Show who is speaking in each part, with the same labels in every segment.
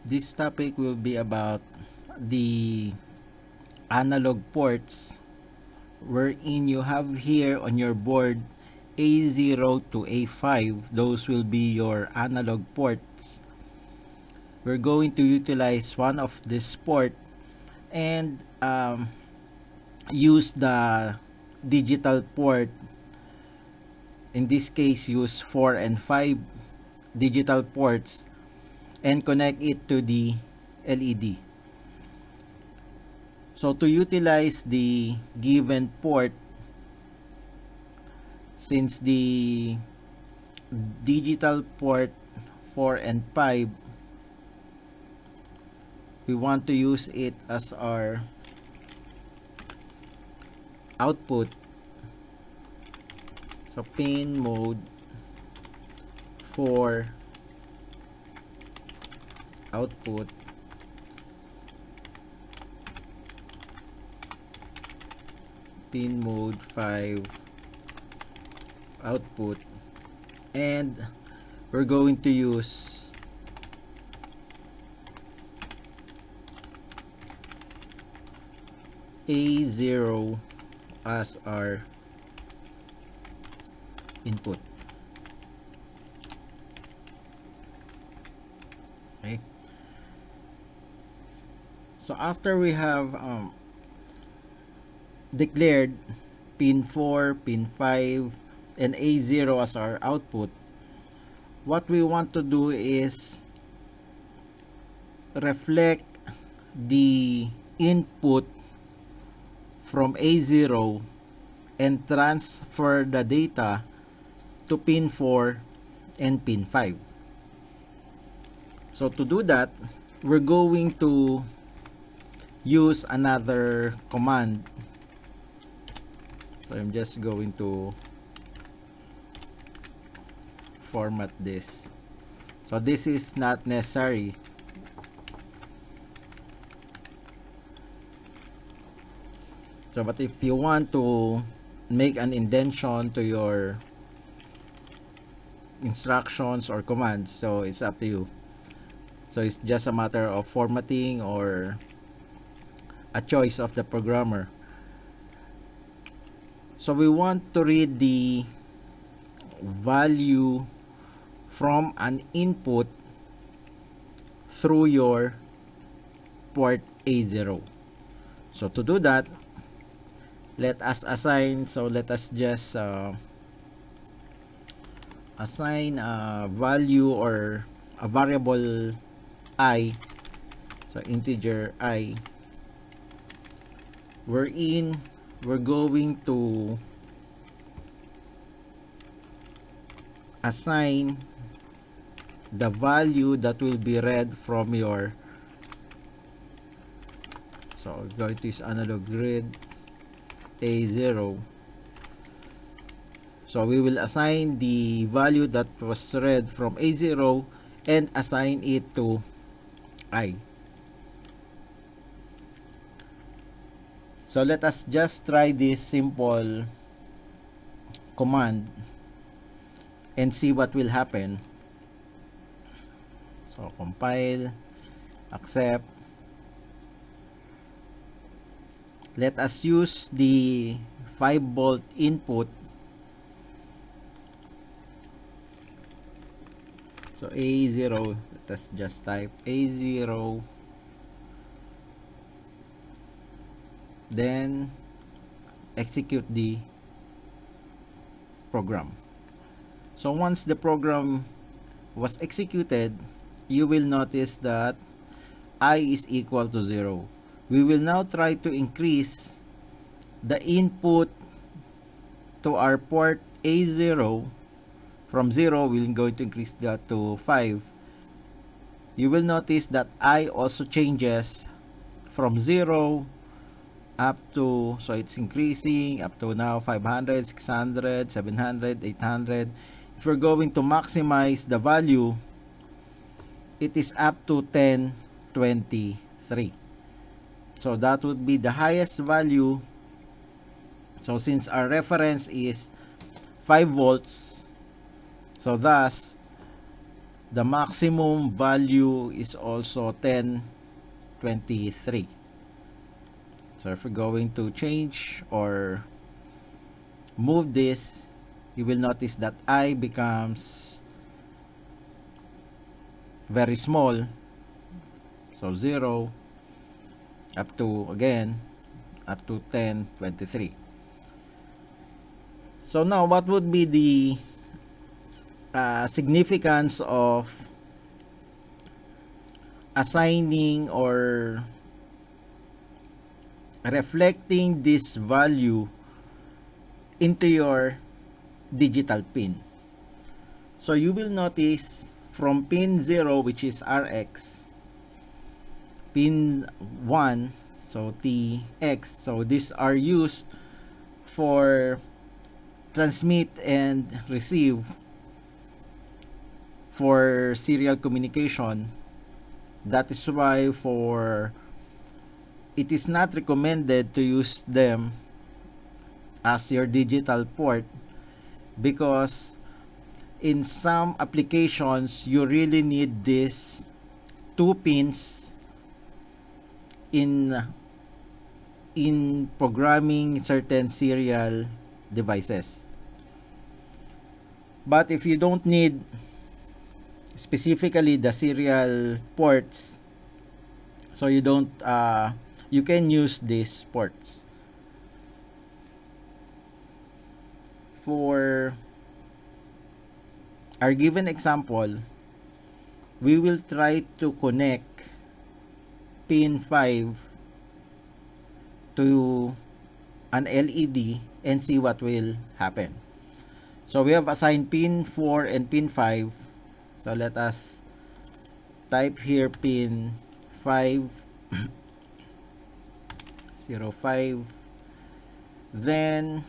Speaker 1: This topic will be about the analog ports wherein you have here on your board A0 to A5. Those will be your analog ports. We're going to utilize one of this port and use the digital port. In this case, use 4 and 5 digital ports and connect it to the LED. So to utilize the given port, since the digital port 4 and 5, we want to use it as our output. So pin mode 4 output, pin mode 5 output, and we're going to use A0 as our input. Okay. So after we have declared pin 4, pin 5, and A0 as our output, what we want to do is reflect the input from A0 and transfer the data to pin 4 and pin 5. So to do that, we're going to use another command. So I'm just going to format this. So this is not necessary. So but if you want to make an indentation to your instructions or commands, so it's up to you. So it's just a matter of formatting or a choice of the programmer. So we want to read the value from an input through your port A0. So to do that, let us assign, so let us just assign a value or a variable I, so integer I, wherein we're going to assign the value that will be read from your, so I'm going to use analog grid A0. So we will assign the value that was read from A0 and assign it to I. So let us just try this simple command and see what will happen. So compile, accept. Let us use the 5-volt input. So A0, let us just type A0, then execute the program. So once the program was executed, you will notice that I is equal to 0. We will now try to increase the input to our port A0 from 0. We're going to increase that to 5. You will notice that I also changes from 0 up to, so it's increasing up to now 500, 600, 700, 800. If we're going to maximize the value, it is up to 1023. So that would be the highest value. So since our reference is 5 volts, so thus the maximum value is also 1023. So if we're going to change or move this, you will notice that I becomes very small. So 0 up to, again, up to 1023. So now, what would be the significance of assigning or reflecting this value into your digital pin? So you will notice from pin 0, which is RX, pin 1, so TX, so these are used for transmit and receive for serial communication. That is why it is not recommended to use them as your digital port, because in some applications you really need these two pins in programming certain serial devices. But if you don't need specifically the serial ports, so you don't you can use these ports. For our given example, we will try to connect pin 5 to an LED and see what will happen. So we have assigned pin 4 and pin 5. So let us type here pin 5 05. Then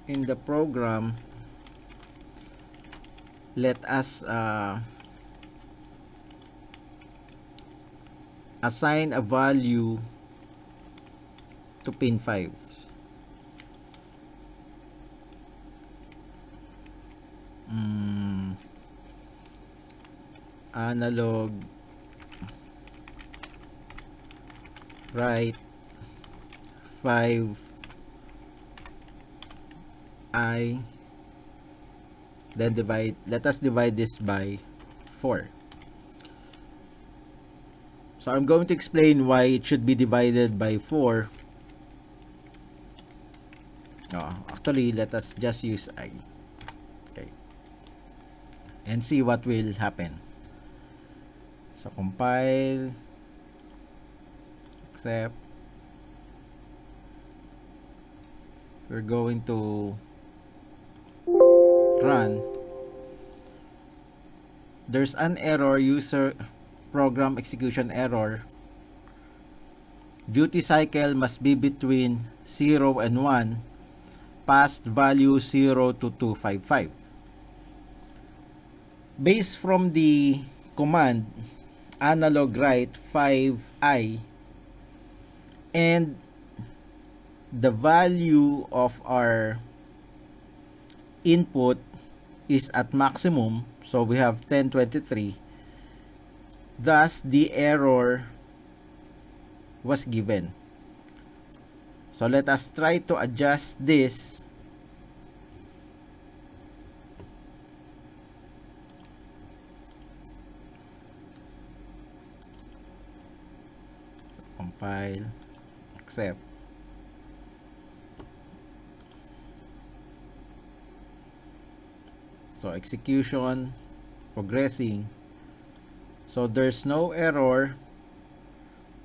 Speaker 1: in the program, let us assign a value to pin 5. Analog write 5 I, then let us divide this by 4. So I'm going to explain why it should be divided by 4. Actually, let us just use I. Okay. And see what will happen. So compile, accept. We're going to run. There's an error, user program execution error. Duty cycle must be between 0 and 1. Past value 0 to 255. Based from the command analog write 5i, and the value of our input is at maximum, so we have 1023, thus the error was given. So let us try to adjust this. So compile, accept. So execution progressing. So there's no error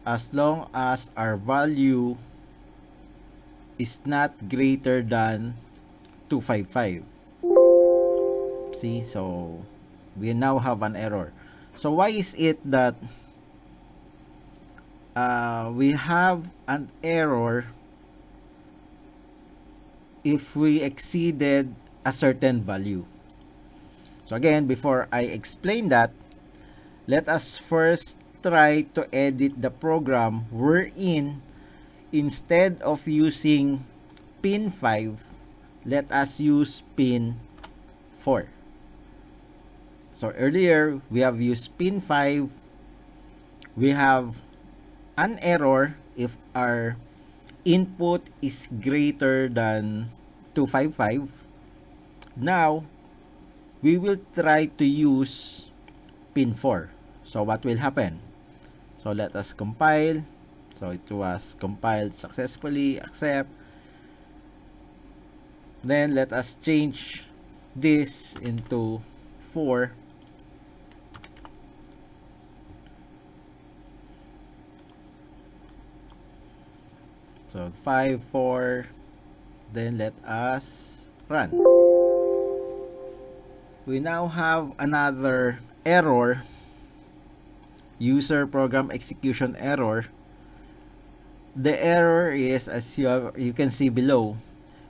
Speaker 1: as long as our value is not greater than 255. See, so we now have an error. So why is it that we have an error if we exceeded a certain value? So again, before I explain that, let us first try to edit the program wherein instead of using pin 5, let us use pin 4. So earlier, we have used pin 5. We have an error if our input is greater than 255. Now, we will try to use pin 4. So what will happen? So let us compile. So it was compiled successfully. Accept. Then let us change this into 4. So 5, 4. Then let us run. We now have another error, user program execution error. The error is, as you can see below,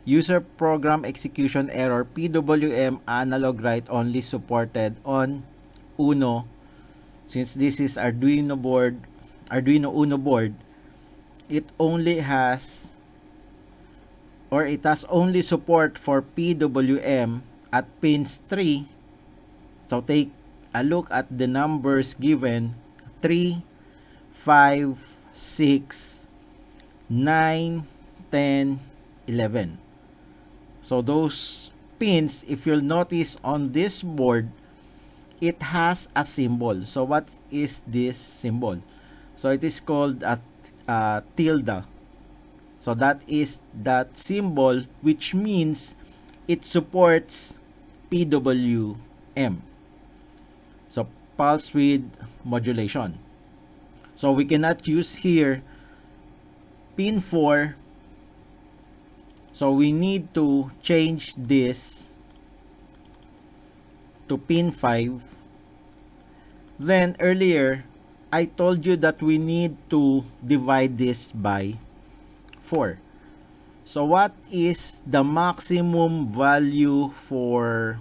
Speaker 1: user program execution error, PWM analog write only supported on Uno. Since this is Arduino Uno board, it only has, or it has only support for PWM at pins 3. So take a look at the numbers given: 3, 5, 6, 9, 10, 11. So those pins, if you'll notice on this board, it has a symbol. So what is this symbol? So it is called a tilde. So that is that symbol, which means it supports PWM. So pulse width modulation. So we cannot use here pin 4. So we need to change this to pin 5. Then earlier, I told you that we need to divide this by 4. So what is the maximum value for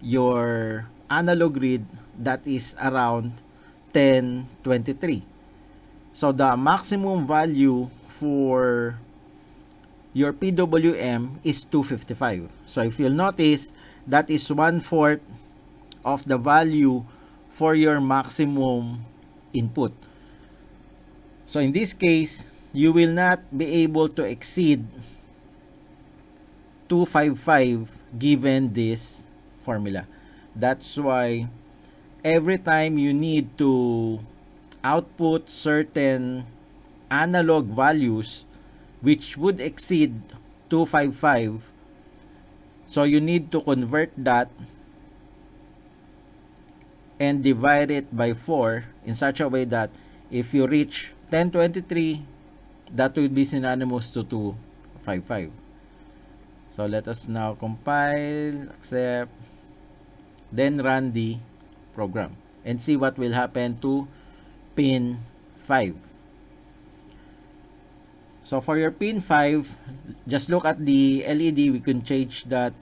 Speaker 1: your analog read? That is around 1023. So the maximum value for your PWM is 255. So if you'll notice, that is 1/4 of the value for your maximum input. So in this case, you will not be able to exceed 255 given this formula. That's why every time you need to output certain analog values which would exceed 255, so you need to convert that and divide it by 4 in such a way that if you reach 1023, that will be synonymous to 255. So let us now compile, accept, then run the program and see what will happen to pin 5. So for your pin 5, just look at the LED. We can change that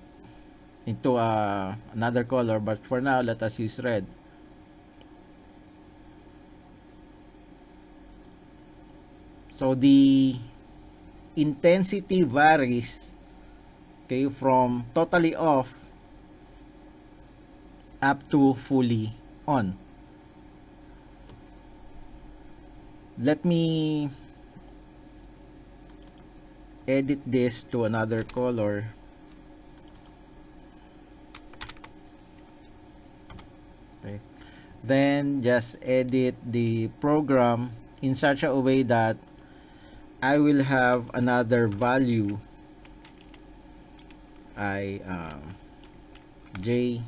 Speaker 1: into another color, but for now let us use red. So the intensity varies, okay, from totally off up to fully on. Let me edit this to another color. Okay. Then just edit the program in such a way that I will have another value. J,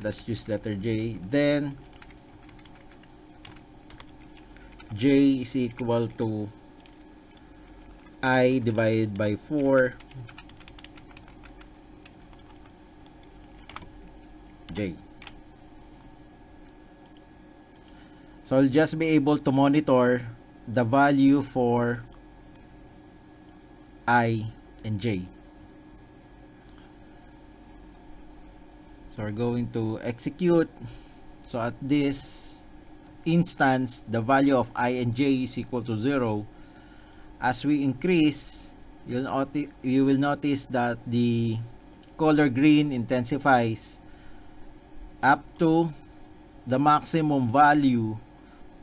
Speaker 1: let's use letter J. Then J is equal to I divided by 4 J. So I'll just be able to monitor the value for I and J. So we're going to execute. So at this instance, the value of I and J is equal to 0. As we increase, you will notice that the color green intensifies up to the maximum value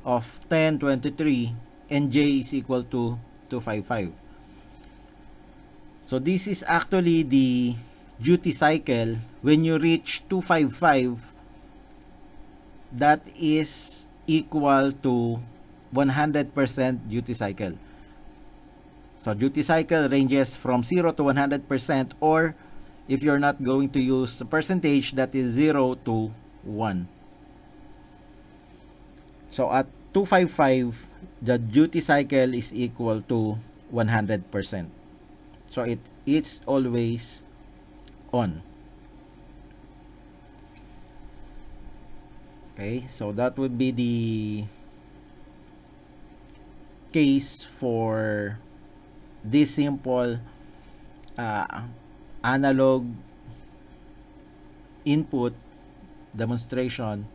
Speaker 1: of 1023 and J is equal to 255. So this is actually the duty cycle. When you reach 255, that is equal to 100% duty cycle. So duty cycle ranges from 0 to 100%, or if you're not going to use the percentage, that is 0 to 1. So at 255, the duty cycle is equal to 100%. So it's always on. Okay, so that would be the case for this simple analog input demonstration.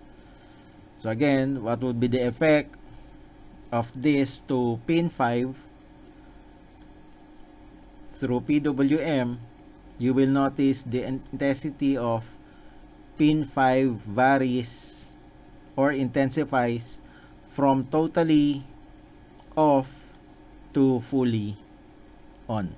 Speaker 1: So again, what would be the effect of this to pin 5 through PWM? You will notice the intensity of pin 5 varies or intensifies from totally off to fully on.